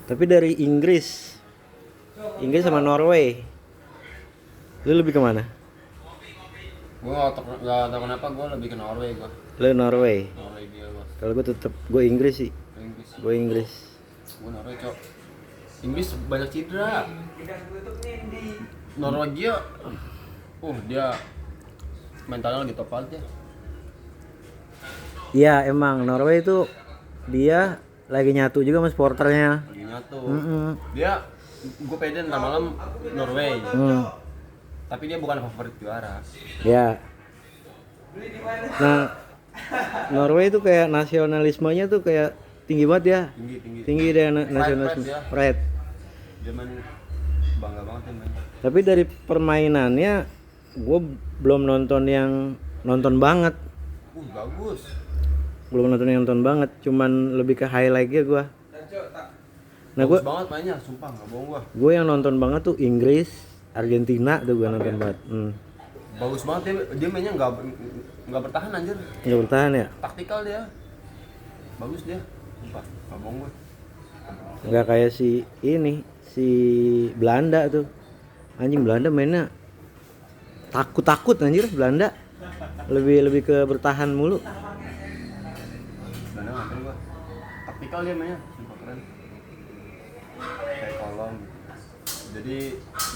Tapi dari Inggris sama Norway, lu lebih kemana? Gue nggak tau kenapa gue lebih ke Norway gue. Lu Norway. Norway dia gue. Kalau gue tetep gue Inggris sih. Inggris. Gue Inggris. Gue Norway cok. Inggris banyak cedera. Norwegia, dia mentalnya lagi top banget ya. Iya emang Norway itu dia lagi nyatu juga sama supporternya. Lagi nyatu. Dia, gue pede ntar malam Norway. Tapi dia bukan favorit juara. Ya. Nah, Norway itu kayak nasionalismenya tuh kayak tinggi banget ya. Tinggi deh nasionalisme. Pride. Dia main bangga banget ya main. Tapi dari permainannya gue belum nonton yang nonton banget. Bagus. Belum nonton banget, cuman lebih ke highlightnya gue. Nah bagus banget mainnya, sumpah nggak bohong gue. Gue yang nonton banget tuh Inggris, Argentina tuh gue nonton banget. Bagus banget dia mainnya nggak bertahan anjir. Nggak bertahan ya? Taktikal dia. Bagus dia, sumpah nggak bohong gue. Nggak kayak si Belanda tuh. Anjing Belanda mainnya takut anjir Belanda. Lebih ke bertahan mulu. Belanda ngapain gua? Taktikal dia mainnya, sumpah keren. Kayak kolong gitu. Jadi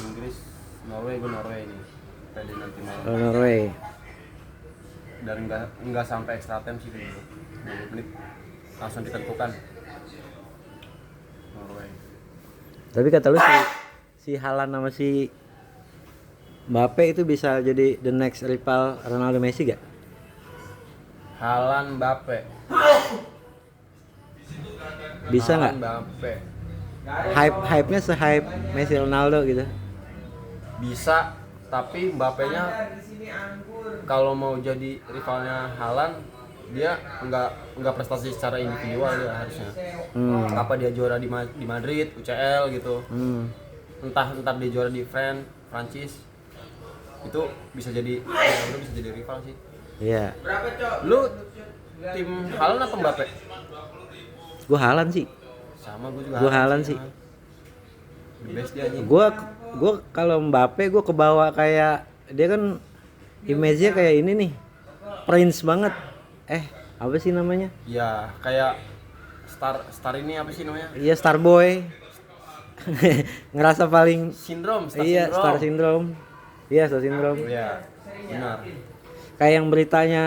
Inggris, Norway nih. Pede nanti malam. Norway. Dan enggak sampai extra time sih gitu. 20 menit langsung ditentukan. Norway. Tapi kata lu si Haaland sama si Mbappe itu bisa jadi the next rival Ronaldo Messi gak? Haaland Mbappe. Bisa nggak? Mbappe. Hype-nya se-hype Messi Ronaldo gitu. Bisa, tapi Mbappe-nya kalau mau jadi rivalnya Haaland dia enggak prestasi secara individual dia harusnya. Apa dia juara di Madrid, UCL gitu. Entah dia juara di Prancis. Itu bisa jadi rival sih. Iya. Lu tim Haaland apa Mbappe? Gue Haaland sih. Sama gue juga. Gue Haaland sih. The best dia anjing. Gue kalau Mbappe gue kebawa kayak dia kan image-nya kayak ini nih. Prince banget. Apa sih namanya? Ya, kayak star ini apa sih namanya? Iya, star boy. Ngerasa paling Star star syndrome. Iya, star syndrome. Iya, benar. Kayak yang beritanya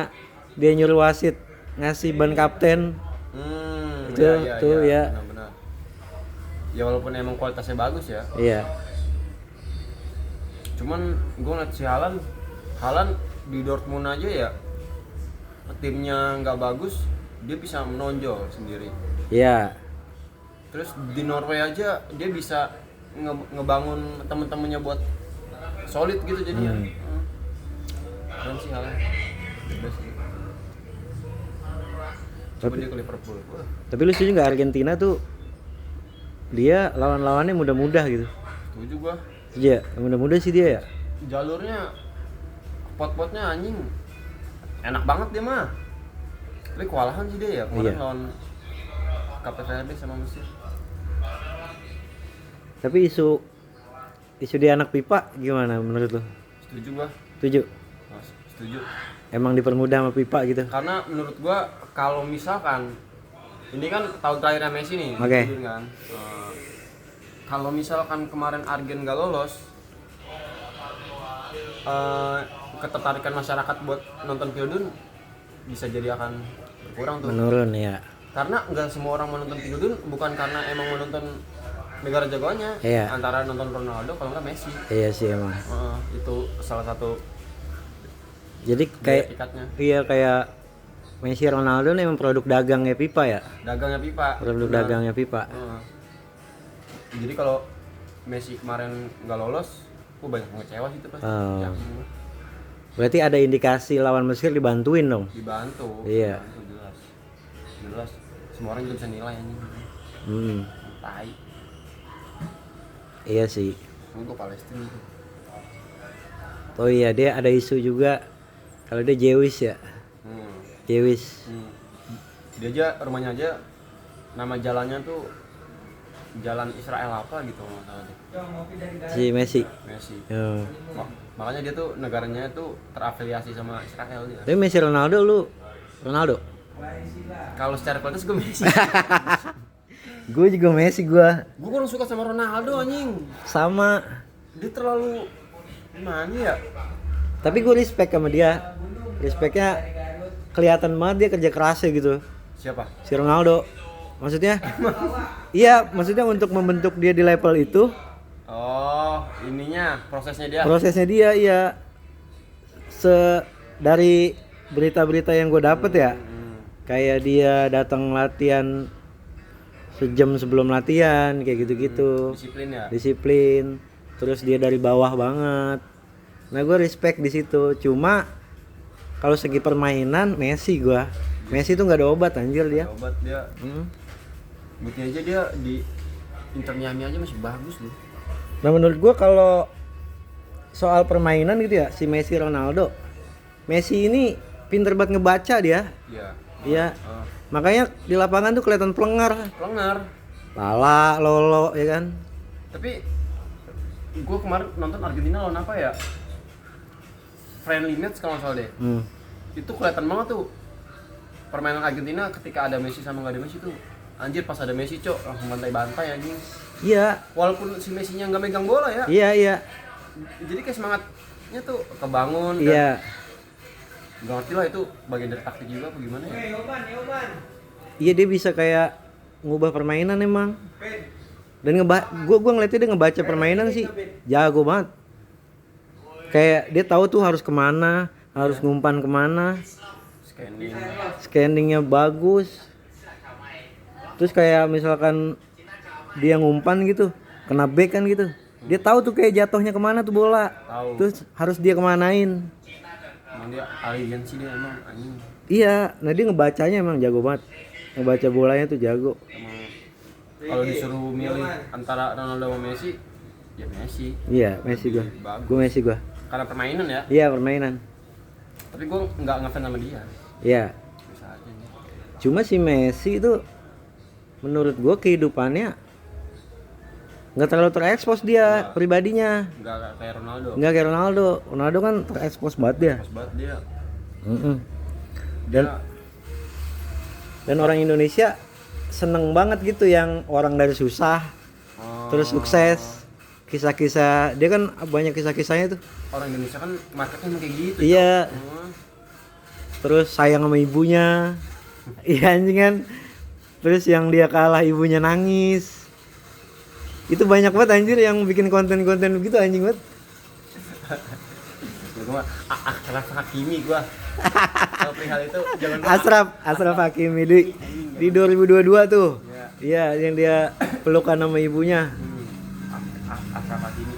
dia nyuruh wasit ngasih ban kapten. Itu ya. Benar. Ya walaupun emang kualitasnya bagus ya. Iya. Cuman gue ngeliat si Haaland di Dortmund aja ya timnya nggak bagus, dia bisa menonjol sendiri. Iya. Terus di Norway aja dia bisa ngebangun temen-temennya buat solid gitu jadinya. Keren sih Haaland. Coba dia ke Liverpool. Tapi lu setuju nggak Argentina tuh dia lawan-lawannya muda-muda gitu? Setuju gua. Iya, muda-muda sih dia ya. Jalurnya pot-potnya anjing enak banget dia mah. Tapi kewalahan sih dia ya kemarin lawan Cape Verde sama Mesir. Tapi isu dia anak pipa gimana menurut lu? Setuju gua. Setuju. Setuju. Emang dipermudah sama pipa gitu? Karena menurut gua kalau misalkan ini kan tahun terakhirnya Messi nih, kan. Kalau misalkan kemarin Argen gak lolos, ketertarikan masyarakat buat nonton Pildun bisa jadi akan berkurang tuh. Menurun ya. Karena nggak semua orang menonton Pildun bukan karena emang menonton negara jagoannya. Iya. Antara nonton Ronaldo kalau nggak Messi. Iya sih emang. Itu salah satu. Jadi kayak kayak Messi Ronaldo nih emang produk dagangnya pipa ya. Produk dagangnya pipa. Jadi kalau Messi kemarin nggak lolos, banyak ngecewa sih itu pasti. Berarti ada indikasi lawan Mesir dibantuin dong? Dibantu. Iya. Jelas. Semua orang juga bisa nilai ini. Tai. Iya sih. Untuk Palestina. Oh iya, dia ada isu juga kalau dia Jewish ya. Jewish. Dia aja rumahnya aja nama jalannya tuh jalan Israel apa gitu nggak salah deh. Si Messi. Messi. Ya. Makanya dia tuh negaranya tuh terafiliasi sama Israel dia. Tapi Messi Ronaldo lu Ronaldo. Kalau secara kualitas gue Messi. Gue juga Messi gue. Gue kurang suka sama Ronaldo anjing. Sama. Dia terlalu gimana ya? Tapi gue respect sama dia. Respectnya kelihatan banget dia kerja kerasnya gitu. Siapa? Si Ronaldo. Maksudnya? Iya, maksudnya untuk membentuk dia di level itu. Oh, ininya prosesnya dia. Prosesnya dia, iya. Dari berita-berita yang gue dapet ya, kayak dia datang latihan sejam sebelum latihan, kayak gitu-gitu. Disiplin ya. Disiplin. Terus dia dari bawah banget. Nah, gue respect di situ. Cuma kalau segi permainan Messi gue. Messi tuh nggak ada obat anjir dia. Obat dia. Bukti aja dia di Inter Miami aja masih bagus loh. Nah, menurut gue kalau soal permainan gitu ya, si Messi Ronaldo. Messi ini pinter banget ngebaca dia. Iya. Iya. Makanya di lapangan tuh kelihatan pelengar. Pelengar. Lala, lolo, ya kan? Tapi gue kemarin nonton Argentina lawan apa ya? Friendly match kalau nggak salah deh. Itu kelihatan banget tuh permainan Argentina ketika ada Messi sama nggak ada Messi tuh. Anjir pas ada Messi cok langsung bantai-bantai anjing. Iya. Walaupun si Messi-nya nggak megang bola ya. Iya. Jadi kayak semangatnya tuh kebangun. Iya. Gak ngerti lah itu bagian dari taktik juga apa gimana ya. Iya, dia bisa kayak ngubah permainan emang. Dan gua ngeliatnya dia ngebaca permainan sih jago banget. Kayak dia tahu tuh harus kemana, harus ngumpan kemana. Scanningnya bagus. Terus kayak misalkan dia ngumpan gitu, kena back kan gitu. Dia tahu tuh kayak jatuhnya kemana tuh bola. Tahu. Terus harus dia kemanain. Emang dia alien sih dia emang anjing. Iya, nah dia ngebacanya emang jago banget. Ngebaca bolanya tuh jago. Emang kalau disuruh milih antara Ronaldo sama Messi, ya Messi. Iya, Messi gua. Bagus. Gua Messi gua. Karena permainan ya. Iya, permainan. Tapi gue nggak ngefans sama dia. Iya. Bisa aja nih. Cuma si Messi itu menurut gua kehidupannya nggak terlalu terekspos dia pribadinya. Nggak kayak Ronaldo. Nggak kayak Ronaldo. Ronaldo kan terekspos banget dia. Pas banget dia. Dan orang Indonesia seneng banget gitu yang orang dari susah terus sukses. Kisah-kisah dia kan banyak kisah-kisahnya tuh. Orang Indonesia kan marketnya emang kayak gitu. Iya. Terus sayang sama ibunya. Iya anjing kan. Terus yang dia kalah ibunya nangis. Itu banyak banget anjir yang bikin konten-konten begitu anjing banget. Gua Ashraf Hakimi gua. Kalau perihal itu jangan Ashraf Hakimi di 2022 tuh. Iya, yang dia pelukan sama ibunya.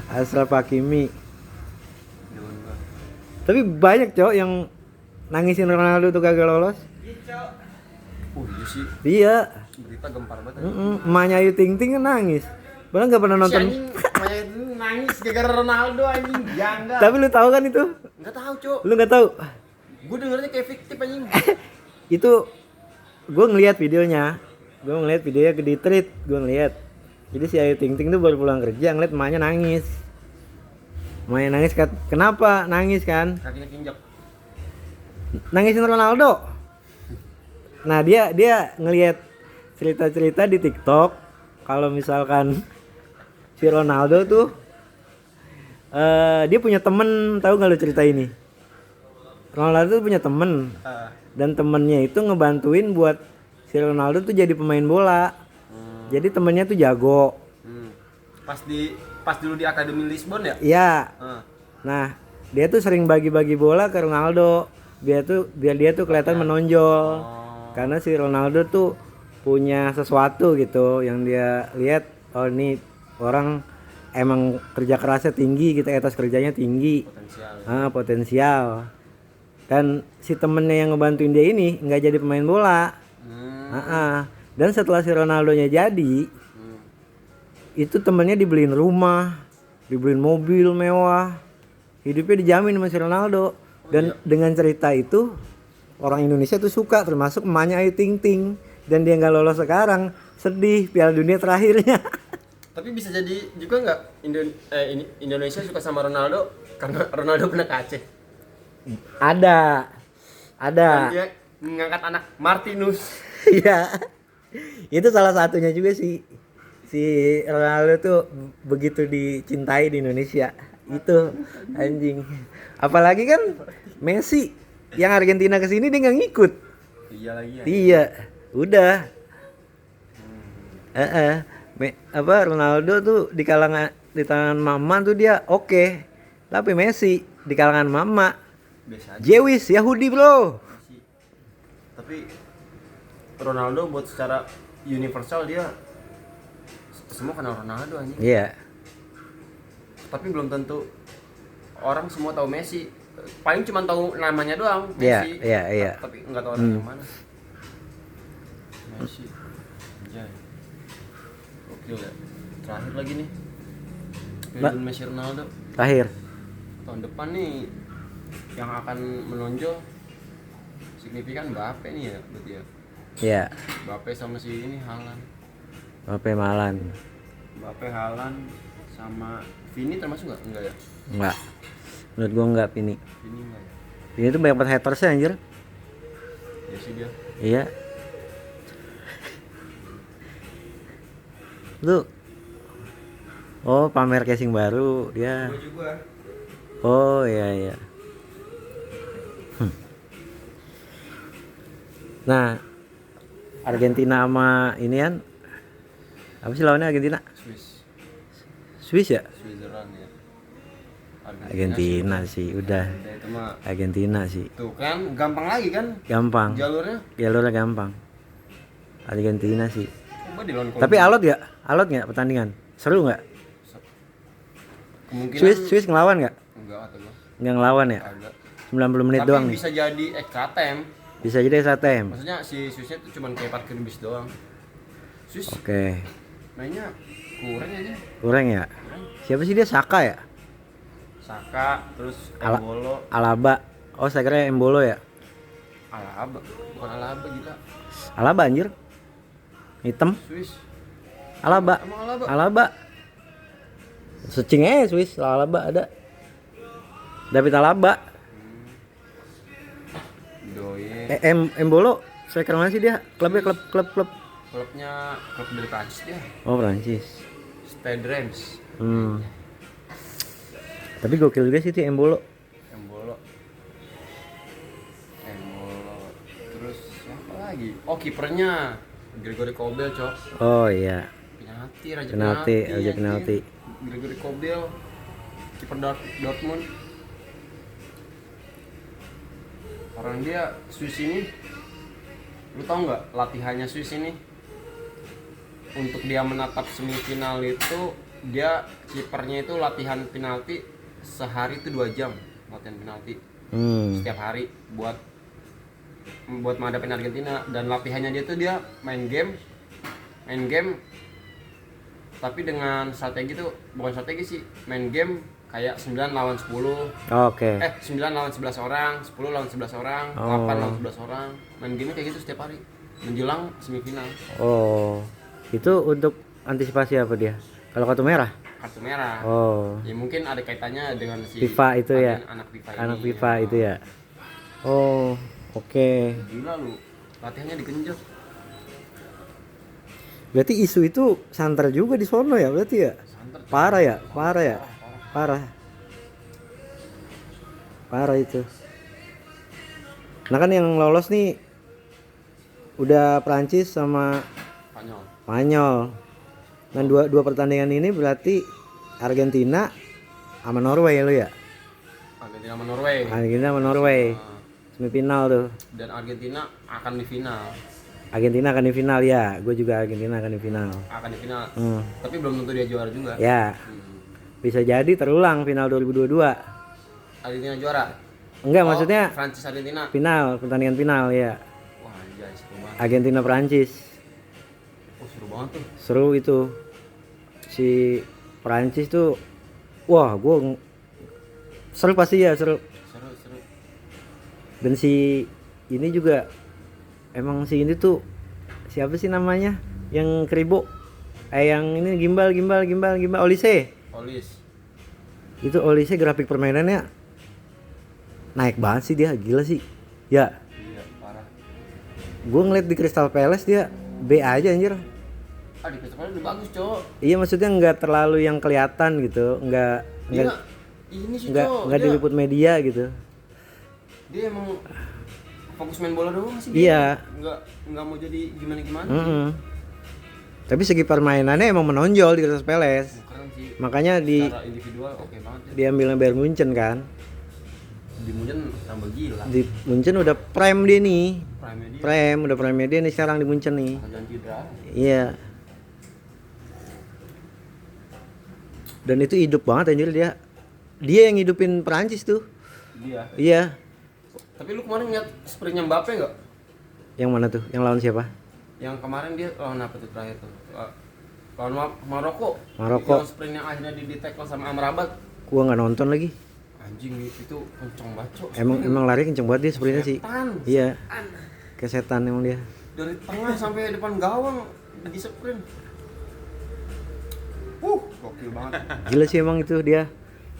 Ashraf Hakimi. Tapi banyak cowok yang nangisin Ronaldo tuh kagak lolos. Iya sih. Iya. Berita gempar banget. Emaknya Ayu Ting Ting kan nangis. Padahal nggak pernah nonton. Emaknya itu nangis gara-gara Ronaldo anjing. Janggal. Tapi lu tahu kan itu? Enggak tahu, Cuk. Lu nggak tahu? Gue dengernya kayak fiktif anjing. Itu gue ngelihat videonya. Gue ngelihat videonya di tweet, gue ngelihat. Jadi si Ayu Ting Ting tuh baru pulang kerja ngeliat emaknya nangis. Emaknya nangis, kenapa nangis kan? Kakinya kinjak. Nangisin Ronaldo. Nah dia ngelihat cerita-cerita di TikTok kalau misalkan si Ronaldo tuh dia punya temen, tahu nggak lu cerita ini? Ronaldo tuh punya temen dan temennya itu ngebantuin buat si Ronaldo tuh jadi pemain bola. Jadi temennya tuh jago. Pas dulu di Akademi Lisbon ya? Iya. Nah dia tuh sering bagi-bagi bola ke Ronaldo biar dia tuh kelihatan menonjol. Karena si Ronaldo tuh punya sesuatu gitu yang dia lihat, oh ini orang emang kerja kerasnya tinggi gitu, etos kerjanya tinggi. Potensial. Dan si temennya yang ngebantuin dia ini nggak jadi pemain bola. Dan setelah si Ronaldonya jadi, itu temennya dibeliin rumah, dibeliin mobil mewah, hidupnya dijamin sama si Ronaldo. Dan dengan cerita itu orang Indonesia tuh suka, termasuk emaknya Ayu Ting Ting. Dan dia nggak lolos sekarang, sedih Piala Dunia terakhirnya. Tapi bisa jadi juga nggak Indonesia suka sama Ronaldo karena Ronaldo pernah ke Aceh. Ada Dan dia mengangkat anak Martinus. Iya. Itu salah satunya juga sih. Si Ronaldo tuh begitu dicintai di Indonesia. Itu anjing. Apalagi kan Messi yang Argentina kesini dia nggak ngikut. Iya lagi ya. Iya, udah. Ronaldo tuh di tangan mama tuh dia oke. Tapi Messi di kalangan mama Biasa aja. Jewis Yahudi bro. Messi. Tapi Ronaldo buat secara universal dia semua kenal Ronaldo anjing. Iya. Tapi belum tentu orang semua tahu Messi. Paling cuma tahu namanya doang Iya, Messi. iya. Tapi nggak tahu orang yang mana. Messi. Anjay. Oke ya. Terakhir lagi nih. Piala Messi Ronaldo. Terakhir. Tahun depan nih yang akan menonjol signifikan Mbappe nih ya berarti ya. Iya. Mbappe sama si ini Haaland. Mbappe Malan. Mbappe Haaland sama Vini termasuk enggak ya? Enggak. Menurut gua enggak Vini. Vini enggak ya? Vini tuh banyak banget hatersnya anjir. Ya sih dia. Iya. Lu. Oh, pamer casing baru dia. Gua juga. Oh, iya. Nah, Argentina sama ini kan apa sih lawannya Argentina? Swiss ya? Switzerland ya. Argentina sih udah. Ya, itu mah Argentina sih. tuh kan gampang lagi kan Gampang. jalurnya. Gampang. Argentina sih. Coba di lawan Tapi alot nggak pertandingan? Seru nggak? kemungkinan Swiss ngelawan nggak? enggak atau gua. Nggak ngelawan ya? Agak. 90 menit Tapi doang nih. bisa jadi extra time. Bisa jadi extra time. Maksudnya si Swissnya tuh cuman kayak parkir bis doang. Swiss Oke. mainnya kurang aja. Kurang ya? Siapa sih dia? Saka ya? Saka terus Ala- Embolo. Alaba. Oh, saya kira Embolo ya. Alaba, bukan Alaba gila. Alaba anjir. Hitam. Swiss. Alaba. Emang Alaba? Alaba. Searching aja Swiss, Alaba ada. David Alaba. Doye. Embolo. Saya kira mana sih dia? Klubnya klub. Klubnya klub dari Prancis dia. Oh, Prancis. Stade Reims. Tapi gokil juga sih itu Embolo. Embolo. Terus siapa lagi? Oh, kipernya Gregori Kobel, Cok. Oh iya. Raja Penalti. anjing. Gregori Kobel. Kiper Dortmund. Orang dia Swiss ini, lu tau nggak latihannya Swiss ini? Untuk dia menatap semifinal itu, dia kipernya itu latihan penalti sehari itu 2 jam latihan penalti setiap hari buat menghadapin Argentina. Dan latihannya dia tuh dia main game tapi dengan strategi tuh bukan strategi sih, main game kayak 9 lawan 10. Oke. 9 lawan 11 orang, 10 lawan 11 orang, 8 lawan 11 orang. Main game kayak gitu setiap hari menjelang semifinal. Oh. Itu untuk antisipasi apa dia? Kalau kartu merah? Kartu merah. Oh. Ya mungkin ada kaitannya dengan si FIFA itu ya. Anak FIFA ini. Anak FIFA itu ya. Oh, oke. Gila lu. Latihannya digenjot. Berarti isu itu santer juga di sono ya berarti ya? Santer. Parah itu. Nah kan yang lolos nih udah Prancis sama Spanyol. Dan dua pertandingan ini berarti Argentina sama Norway lo ya? Argentina sama Norway. Semifinal tuh. Dan Argentina akan di final. Ya, gue juga Argentina akan di final. Tapi belum tentu dia juara juga. Ya. Bisa jadi terulang final 2022. Argentina juara. Enggak, maksudnya Prancis Argentina. Pertandingan final ya. Wah, anjay, seru banget. Argentina Prancis. Oh, seru banget tuh. Seru itu. Si Prancis tuh wah, seru pasti ya, seru. Dan si ini juga emang si ini tuh siapa sih namanya Yang Kribo. Yang ini gimbal Olise. Olis. Itu Olise grafik permainannya naik banget sih dia, gila sih. Ya, Iya, parah. gue ngeliat di Crystal Palace dia B aja anjir. Di Crystal udah bagus, Cok. Iya maksudnya nggak terlalu yang kelihatan gitu, nggak Ini sih, nggak Cok. nggak diliput media gitu. Dia emang fokus main bola doang sih. Iya. Nggak mau jadi gimana. Tapi segi permainannya emang menonjol di Crystal Palace. Keren sih. Makanya Secara individual oke banget ya. diambil Bayern Munchen kan. Di Munchen tambah gila. Di Munchen udah prime dia nih. Prime dia. Udah prime dia nih sekarang di Munchen nih. Jangan cedera. Iya. Dan itu hidup banget anjir dia. Dia yang hidupin Prancis tuh. Dia. Iya. Tapi lu kemarin lihat sprintnya Mbappe nggak? Yang mana tuh? Yang lawan siapa? Yang kemarin dia lawan apa tuh terakhir tuh? Lawan Maroko. Maroko. Yang sprint yang akhirnya di tackle sama Amrabat. Gua nggak nonton lagi. Anjing itu kenceng banget, Cok. Emang lari kenceng banget dia sprintnya sih. Iya. Kayak setan emang dia. Dari tengah sampai depan gawang di sprint. Gokil banget. Gila sih emang itu dia.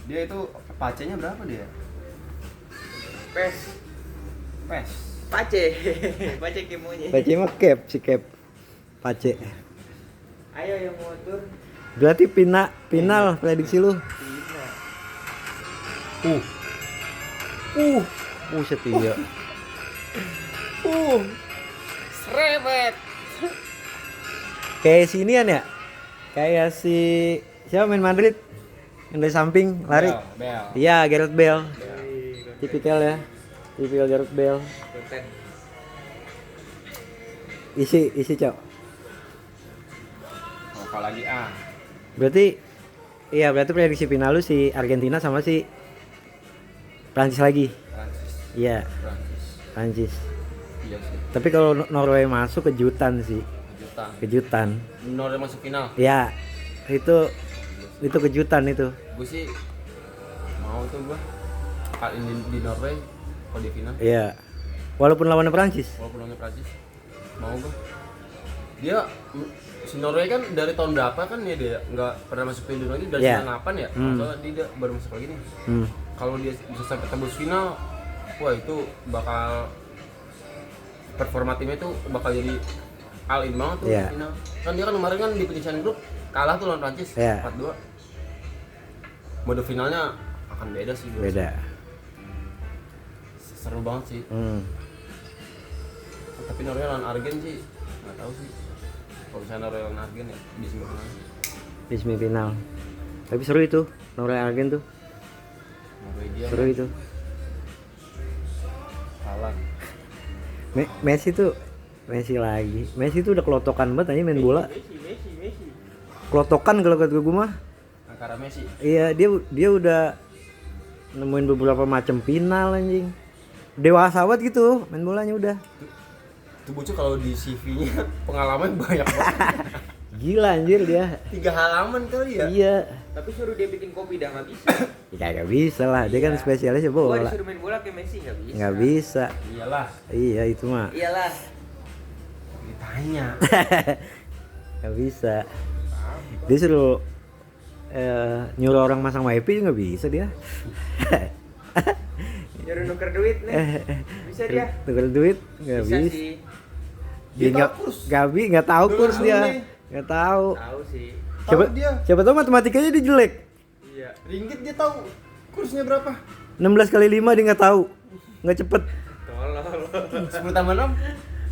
Dia itu pacenya berapa dia? Pes. Pace. Pace kemonya. Pace mah cap si cap. Pace. Ayo yang mau tur. Berarti final prediksi lu. Setia. Srebet. Kayak sinian ya? Kayak si siapa main Madrid? Yang dari samping lari. Bel. Iya, Gareth Bale. Tipikal ya. Tipikal Gareth Bale. Isi, Cok. Apalagi Berarti prediksi final lu si Argentina sama si Prancis lagi. Prancis. Iya, Prancis. Iya sih. Tapi kalau Norway masuk kejutan sih. Kejutan. Norway masuk final. Ya, itu kejutan itu. Gue sih mau tuh gua. Kali ini di Norway kalau di final. Iya. Walaupun lawannya Prancis. Walaupun lawannya Prancis. Mau gua. Dia si Norway kan dari tahun berapa kan ya dia nggak pernah masuk final lagi dari 98 ya. Soalnya dia baru masuk lagi nih. Kalau dia bisa sampai tembus final, wah itu bakal performa timnya tuh bakal jadi all in banget tuh final. Kan dia kan kemarin kan di penyisian grup kalah tuh lawan Prancis 4-2. Mode finalnya akan beda sih. Beda. Seru banget sih. Tapi Norway lawan Argen sih nggak tahu sih. Kalau misalnya Norway lawan Argen ya di semifinal. Di semifinal. Tapi seru itu, Norway Argen tuh. Norwegia Seru itu. kalah. Messi lagi. Messi tuh udah kelotokan banget aja main bola. Messi. Kelotokan kalau kata gue mah. Angkara Messi. Iya, dia udah nemuin beberapa macam final anjing. Dewasa banget gitu main bolanya udah. Itu bocah kalau di CV-nya pengalaman banyak banget. Gila anjir dia. 3 halaman kali ya. Iya. Tapi suruh dia bikin kopi dah nggak bisa. Ya kagak bisa lah, dia kan spesialis Gua bola. disuruh main bola kayak Messi nggak bisa. Nggak bisa. Iyalah, Iya itu mah. Iyalah. ditanya. Nggak bisa. Dia suruh nyuruh orang masang wifi nggak bisa dia. Nyuruh nuker duit nih. Bisa dia. Tuker duit nggak Bisa bisa. sih. Dia nggak tahu kurs dia. Nggak tahu. Tahu sih. Siapa tahu matematikanya dia jelek. Iya. Ringgit dia tahu kursnya berapa? 16 kali 5 dia nggak tahu. Nggak cepet. Tolol. 10 tambah 6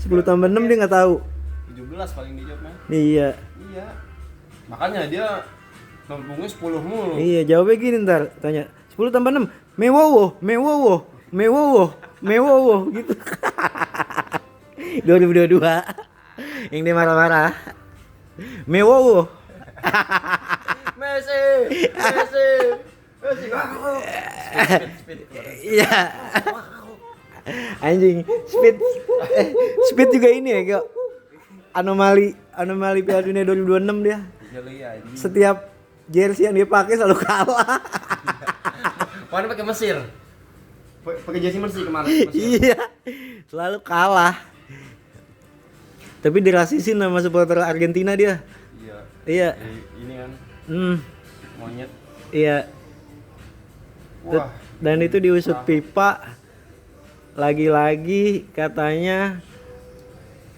10 tambah 6 dia nggak tahu. 17 paling dijawabnya. Iya. Iya. Makanya dia nangkungnya 10 mulu. Iya, jawabnya gini ntar. Tanya 10 tambah 6. Mewowo gitu. 2022. Yang dia marah-marah. Mewowo. Messi. Speed. Iya. Anjing, speed juga ini ya, kok. Anomali Piala Dunia 2026 dia. Setiap jersey yang dia pakai selalu kalah. Kemarin pakai Mesir. Pakai jersey Mesir kemarin. Iya. Selalu kalah. Tapi dirasisin sama supporter Argentina dia. Iya. Iya. Ini kan Hmm, monyet. iya. Wah. Dan itu diusut FIFA. Lagi-lagi katanya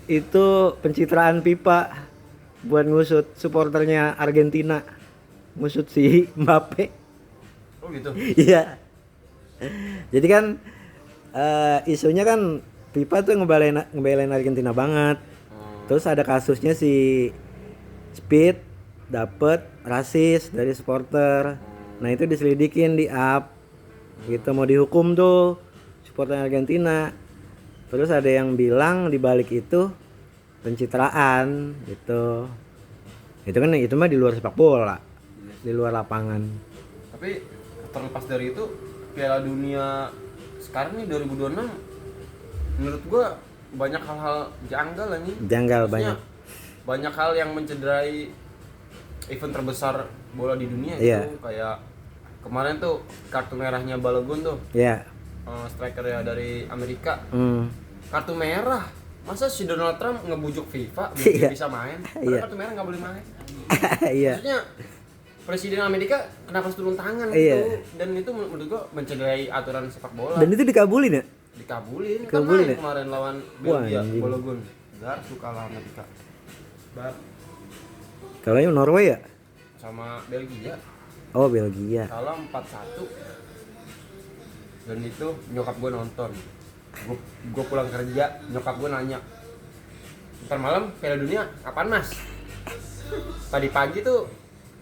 itu pencitraan FIFA buat ngusut supporternya Argentina. Ngusut si Mbappe. Oh gitu. Iya. Jadi kan isunya kan FIFA tuh ngebelain Argentina banget. Terus ada kasusnya si Speed dapet rasis dari supporter. Nah itu diselidikin di up. Gitu mau dihukum tuh supporter Argentina. Terus ada yang bilang di balik itu pencitraan gitu. Itu kan itu mah di luar sepak bola. Di luar lapangan. Tapi terlepas dari itu Piala Dunia sekarang nih 2026 menurut gua banyak hal-hal janggal nih. Janggal banyak. Banyak hal yang mencederai event terbesar bola di dunia gitu. Iya. Kayak kemarin tuh kartu merahnya Balogun tuh. Iya. Striker ya dari Amerika. Hmm. Kartu merah. Masa si Donald Trump ngebujuk FIFA biar Iya. dia bisa main? Iya. Padahal kartu merah nggak boleh main. Iya. Maksudnya Presiden Amerika kenapa harus turun tangan Iya. gitu? Dan itu menurut gua mencederai aturan sepak bola. Dan itu dikabulin ya? Dikabulin kan Dikabulin main ya? kemarin lawan Wah, Belgia, anjing. Balogun. Gar suka lah Amerika. Kalahnya Norway ya? Sama Belgia. Oh Belgia. Kalah 4-1. Dan itu nyokap gue nonton. Gue pulang kerja, nyokap gue nanya, ntar malam Piala Dunia kapan mas? Tadi pagi tuh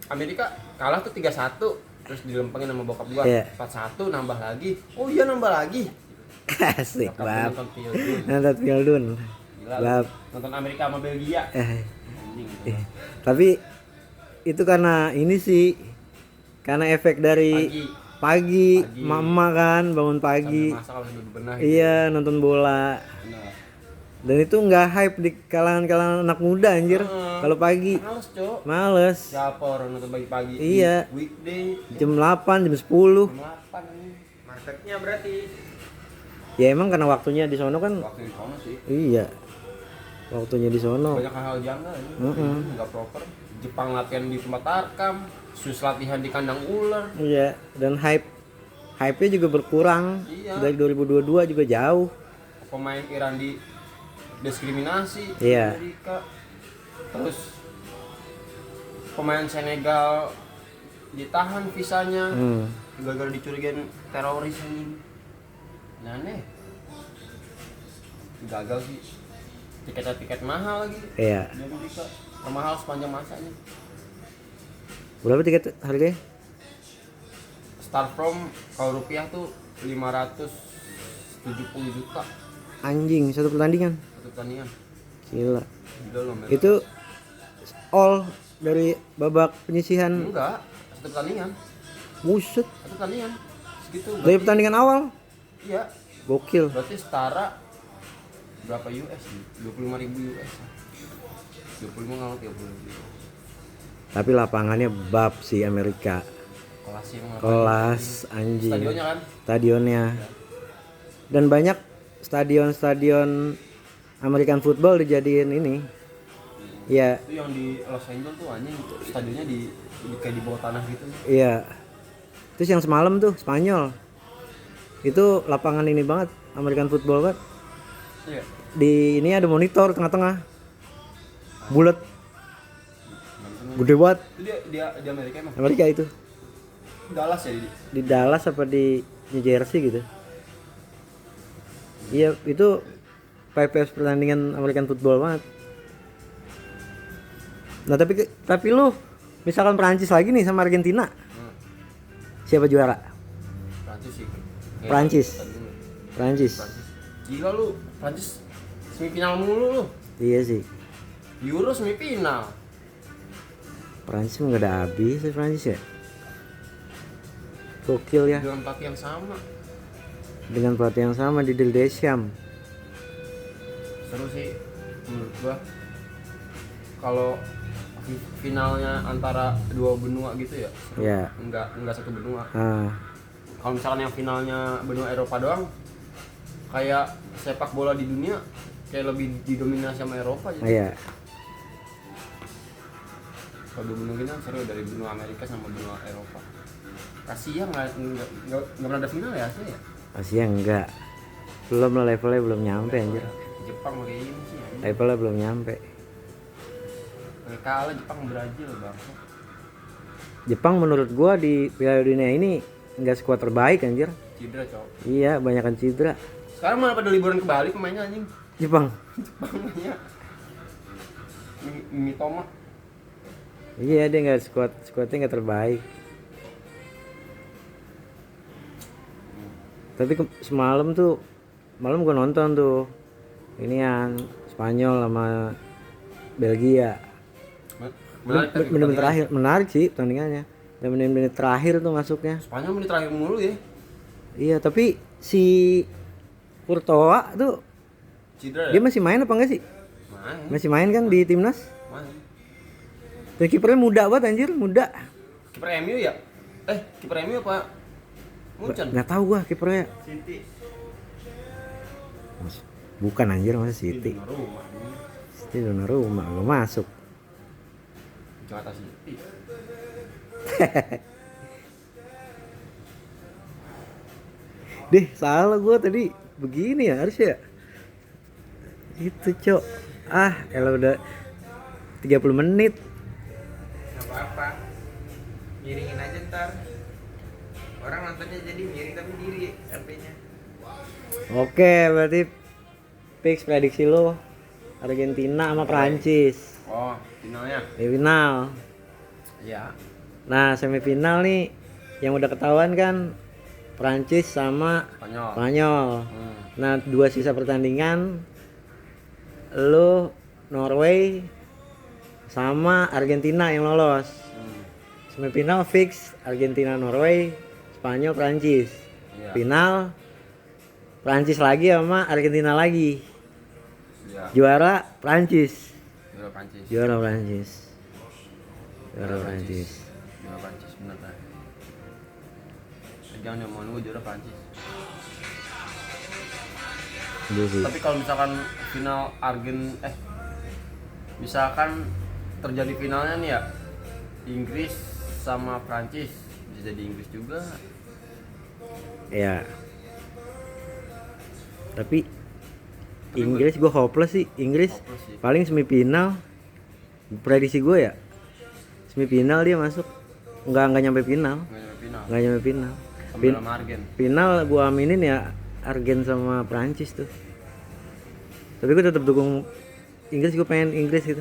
Amerika kalah tuh 3-1. Terus dilempengin sama bokap gue, Iya. 4-1 nambah lagi. Oh iya nambah lagi. Asik Nyokap gue bab. nonton Piala Dunia. Nonton Pildun. Gila, Bab. nonton Amerika sama Belgia. Anjing. Tapi itu karena ini sih, karena efek dari pagi, Pagi. mama kan bangun pagi. Sambil masak harus bebenah. Iya nonton bola. Benar. Dan itu nggak hype di kalangan anak muda anjir. Kalau pagi Males, Cok. males. Siapa orang nonton pagi-pagi? Iya. Weekday Jam 8, jam 10. jam 8 nih. Marketnya berarti Ya emang karena waktunya di sono kan. Waktu di sana sih. Iya. Waktunya di sono. Banyak hal janggal ini. Heeh. Enggak proper. Jepang latihan di tempat tarkam, Swiss latihan di kandang ular. Iya, dan hype-nya juga berkurang. Iya. Dari 2022 juga jauh. Pemain Iran di diskriminasi di Iya. Amerika. Terus pemain Senegal ditahan visanya gara-gara dicurigain teroris ini. Aneh. Gagal sih. Tiket mahal lagi. Iya. Di Amerika termahal sepanjang masanya. Berapa tiket harganya? Start from kalau rupiah tuh 570 juta Anjing, satu pertandingan. satu pertandingan. Gila. Gila loh, men. Itu all dari babak penyisihan. Enggak, satu pertandingan. Buset. Satu pertandingan. Segitu. Dari pertandingan awal. Iya. Gokil. Berarti setara berapa US nih? 25.000 US. 25 kalau 30.000. Tapi lapangannya bab sih Amerika. Kelasnya emang Kelas anjing. Stadionnya kan? Stadionnya. Dan banyak stadion-stadion American football dijadiin ini. Iya, Itu yang di Los Angeles tuh anjing stadionnya kayak di bawah tanah gitu. iya. Terus yang semalam tuh Spanyol. Itu lapangan ini banget American football banget. Iya. Di ini ada monitor tengah-tengah. Bulat, gede banget. Itu dia di Amerika emang. Amerika itu. Dallas ya Di Dallas apa di New Jersey gitu. Iya, itu PPS pertandingan American football banget. Nah, tapi lu misalkan Prancis lagi nih sama Argentina. Siapa juara? Prancis sih. Prancis. Prancis. Gila lu, Prancis semifinal mulu lu. Iya sih. Euro semifinal. Prancis nggak ada habis sih Prancis ya. Gokil ya. Dengan pelatih yang sama. Dengan pelatih yang sama di Deschamps. Seru sih menurut gua. Kalau finalnya antara dua benua gitu ya. Seru. Ya. Enggak satu benua. Ah, Kalau misalkan yang finalnya benua Eropa doang, kayak sepak bola di dunia kayak lebih didominasi sama Eropa gitu. Iya. Kalau benua gini kan seru dari benua Amerika sama benua Eropa. Asia nggak pernah ada final ya Asia ya? Asia enggak. Belum lah, levelnya belum nyampe anjir. Jepang kayak ini sih. Ya. Levelnya belum nyampe. Kalah Jepang Brazil bang. Jepang menurut gua di Piala Dunia ini enggak skuad terbaik anjir. Cedera cowok. Iya, banyakan cedera. Sekarang malah pada liburan ke Bali pemainnya anjing. Jepang. Jepang mainnya. Mitoma. Iya, dia enggak skuadnya enggak terbaik. Tapi semalam tuh malam gua nonton tuh inian Spanyol sama Belgia. Menit-menit terakhir menarik sih pertandingannya. Dan menit-menit terakhir tuh masuknya. Spanyol menit terakhir mulu ya. Iya, tapi si Courtois tuh Cedera dia ya? masih main apa enggak sih? Main. Masih main kan di timnas? Main. Dan kipernya muda banget anjir, muda. Kiper MU ya? Kiper MU apa? Munchen. Enggak tahu gua kipernya. Siti. Bukan anjir, masa City. Rumah. City Donnarumma gak masuk. Jakarta City. Deh, salah gua tadi. Begini ya harusnya. Itu, Cok. Elah udah 30 menit. Nggak apa-apa. Miringin aja ntar. Orang nontonnya jadi miring tapi diri HP-nya. Oke, berarti fix prediksi lo Argentina sama Prancis Oh, finalnya. di final. Iya. Nah, semifinal nih yang udah ketahuan kan Prancis sama Spanyol. Spanyol. Hmm. Nah, 2 sisa pertandingan lo Norway sama Argentina yang lolos. Hmm. Semifinal fix Argentina Norway, Spanyol Prancis. Iya. Final Prancis lagi sama Argentina lagi. Iya. Juara Prancis. Juara Prancis. Juara Prancis. Juara Prancis. Juara Prancis bener lah. Jangan mau nunggu juara Prancis. Iya sih. Tapi kalau misalkan final misalkan terjadi finalnya nih ya Inggris sama Prancis, bisa jadi Inggris juga. Ya. Tapi Inggris gue hopeless sih. Inggris Hopeless sih. paling semifinal. Prediksi gue ya semifinal dia masuk. Enggak nyampe final. Nggak nyampe final. Enggak nyampe final. Sambil sama Argen. Final gue aminin ya Argen sama Prancis tuh. Tapi gue tetap dukung Inggris, gue pengen Inggris gitu.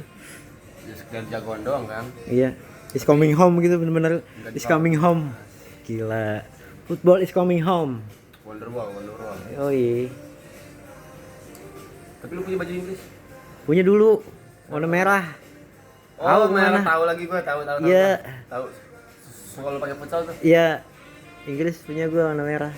Ya sekedar jagoan doang kan. Iya, is coming home gitu bener-bener. Nggak Is coming home. Gila. Football is coming home. Wonderwall. Oh iya. Tapi lu punya baju Inggris? Punya dulu warna merah. Oh, Tahu merah kemana? tahu lagi gua, tahu. Iya. Tahu. Kalau pakai futsal tuh. Iya. Inggris punya gue warna merah.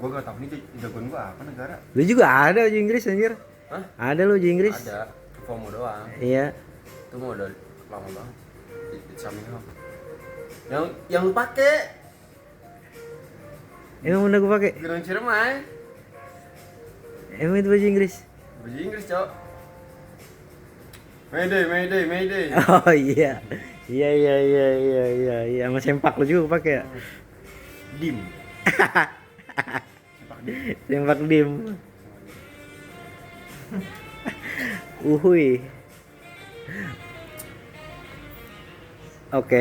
Gua gak tahu nih jagoan gua apa negara. Lu juga ada baju Inggris anjir. Hah? Ada lu baju Inggris? Ada. FOMO doang. Iya. Itu mau udah lama banget. It's coming home. Yang lu pakai Emang udah gue pakai. Gerung Ciremai. Emang itu baju Inggris? Baju Inggris, Cok. Mayday. Oh iya. Iya. Sama sempak lu juga pakai ya? Dim. Sempak dim. Uhuy. Oke.